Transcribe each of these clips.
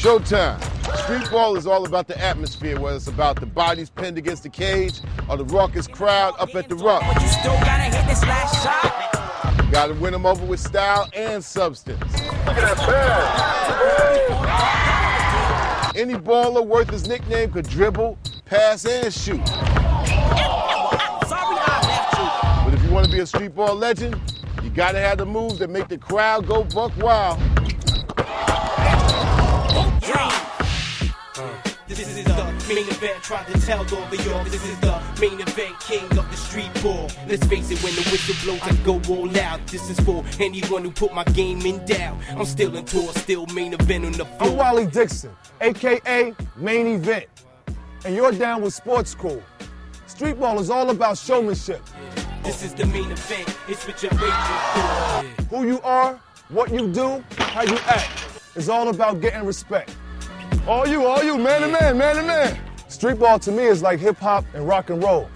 Showtime. Street ball is all about the atmosphere, whether it's about the bodies pinned against the cage or the raucous crowd up at the ruck. But you still gotta hit this last shot. You gotta win them over with style and substance. Look at that pass. Any baller worth his nickname could dribble, pass, and shoot. But if you want to be a street ball legend, you gotta have the moves that make the crowd go buck wild. This is the main event, tried to tell all of y'all. This is the main event, king of the street ball. Let's face it, when the whistle blows, I go all out. This is for anyone who put my game in doubt. I'm still in tour, still main event on the floor. I'm Wally Dixon, a.k.a. Main Event, and you're down with Sports Crew. Street ball is all about showmanship. This is the main event, it's what you're waiting for. Who you are, what you do, how you act. It's all about getting respect. All you, man to man, man to man. Street ball to me is like hip hop and rock and roll.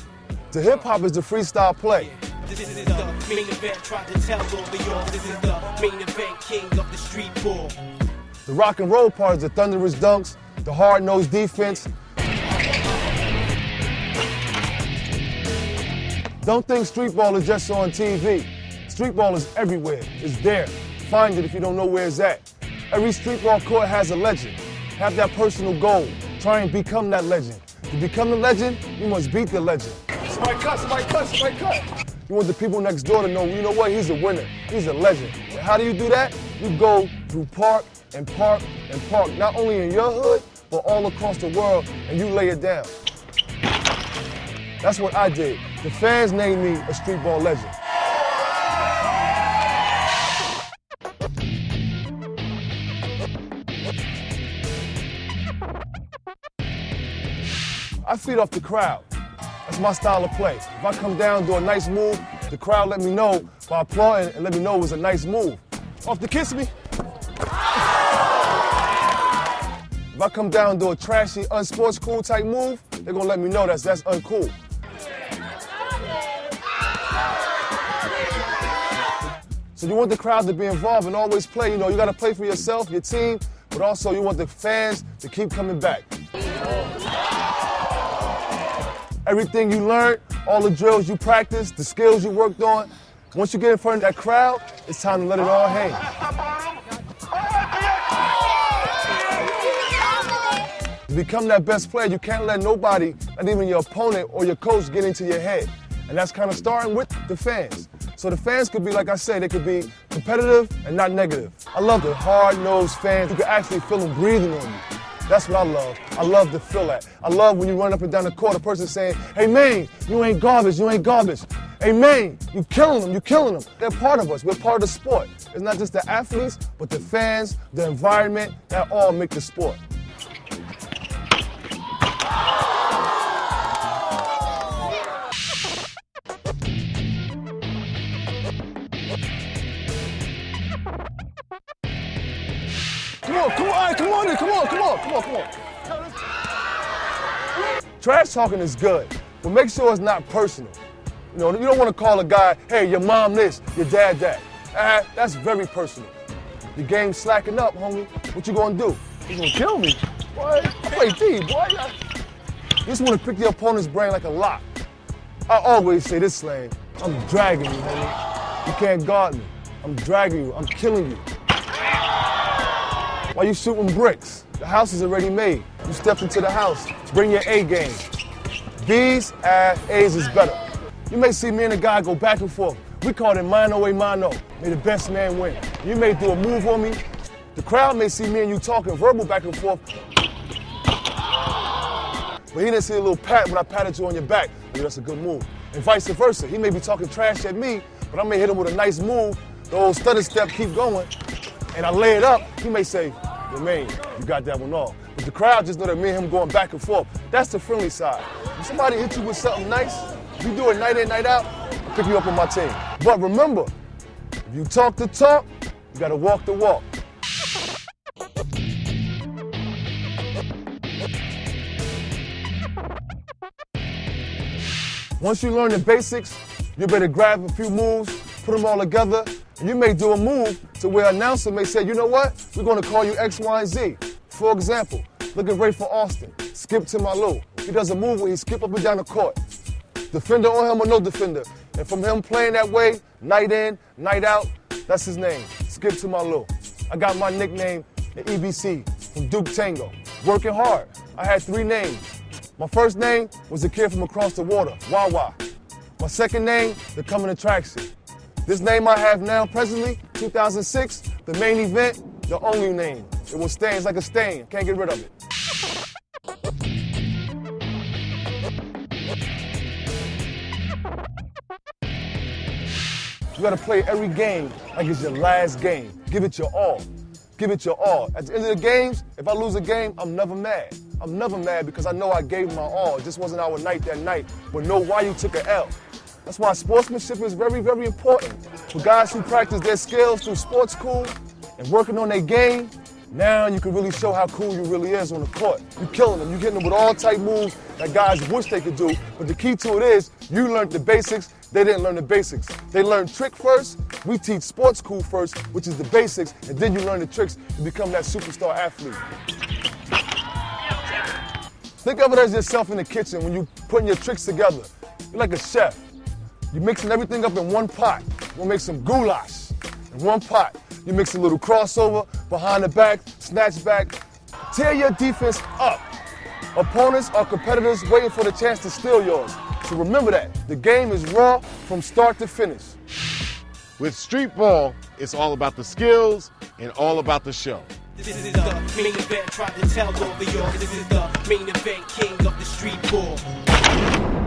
To hip hop is the freestyle play. This is the main event, tried to tell all of y'all. This is the main event, king of the street ball. The rock and roll part is the thunderous dunks, the hard-nosed defense. Don't think street ball is just on TV. Street ball is everywhere. It's there. Find it if you don't know where it's at. Every street ball court has a legend. Have that personal goal. Try and become that legend. To become the legend, you must beat the legend. Somebody cut, somebody cut, somebody cut. You want the people next door to know, you know what, he's a winner. He's a legend. And how do you do that? You go through park and park and park, not only in your hood, but all across the world, and you lay it down. That's what I did. The fans named me a street ball legend. I feed off the crowd. That's my style of play. If I come down, do a nice move, the crowd let me know by applauding and let me know it was a nice move. Off the kiss me. If I come down and do a trashy, unsports cool type move, they're gonna let me know that's uncool. So you want the crowd to be involved and always play. You know, you gotta play for yourself, your team, but also you want the fans to keep coming back. Everything you learned, all the drills you practiced, the skills you worked on, once you get in front of that crowd, it's time to let it all hang. To become that best player, you can't let nobody, not even your opponent or your coach, get into your head. And that's kind of starting with the fans. So the fans could be, like I said, they could be competitive and not negative. I love the hard-nosed fans. You can actually feel them breathing on you. That's what I love. I love to feel that. I love when you run up and down the court, a person saying, hey, man, you ain't garbage, you ain't garbage. Hey, man, you killing them, you killing them. They're part of us. We're part of the sport. It's not just the athletes, but the fans, the environment, that all make the sport. Come on. Trash talking is good, but make sure it's not personal. You know, you don't want to call a guy, hey, your mom this, your dad that. That's very personal. The game's slacking up, homie. What you gonna do? You gonna kill me? Boy, I play D, boy. You just want to pick your opponent's brain like a lock. I always say this slang, I'm dragging you, homie. You can't guard me. I'm dragging you, I'm killing you. Why you shooting bricks? The house is already made. You step into the house, bring your A game. B's, A's is better. You may see me and a guy go back and forth. We call it mano a mano. May the best man win. You may do a move on me. The crowd may see me and you talking verbal back and forth. But he didn't see a little pat when I patted you on your back. Maybe that's a good move. And vice versa. He may be talking trash at me, but I may hit him with a nice move. The old stutter step keep going. And I lay it up. He may say, well, man, you got that one off. But the crowd just know that me and him going back and forth. That's the friendly side. If somebody hit you with something nice, if you do it night in, night out, I'll pick you up on my team. But remember, if you talk the talk, you gotta walk the walk. Once you learn the basics, you better grab a few moves, put them all together, and you may do a move to where an announcer may say, you know what, we're gonna call you X, Y, and Z. For example, look at Ray for Austin. Skip to my Lou. He does a move where he skip up and down the court. Defender on him or no defender. And from him playing that way, night in, night out, that's his name. Skip to my Lou. I got my nickname at EBC from Duke Tango. Working hard. I had 3 names. My first name was the kid from across the water, Wawa. My second name, the coming attraction. This name I have now presently, 2006, the main event, the only name. It will stay, it's like a stain, can't get rid of it. You gotta play every game like it's your last game. Give it your all. Give it your all. At the end of the games, if I lose a game, I'm never mad. I'm never mad because I know I gave my all. It just wasn't our night that night, but know why you took an L. That's why sportsmanship is very, very important. For guys who practice their skills through sports school and working on their game, now you can really show how cool you really is on the court. You killing them. You hitting them with all type moves that guys wish they could do. But the key to it is you learned the basics. They didn't learn the basics. They learned trick first. We teach sports school first, which is the basics, and then you learn the tricks to become that superstar athlete. Think of it as yourself in the kitchen when you putting your tricks together. You're like a chef. You're mixing everything up in one pot. You're gonna make some goulash in one pot. You mix a little crossover, behind the back, snatch back. Tear your defense up. Opponents are competitors waiting for the chance to steal yours. So remember that. The game is raw from start to finish. With street ball, it's all about the skills and all about the show. This is the main event, try to tell over y'all. This is the main event, king of the street ball.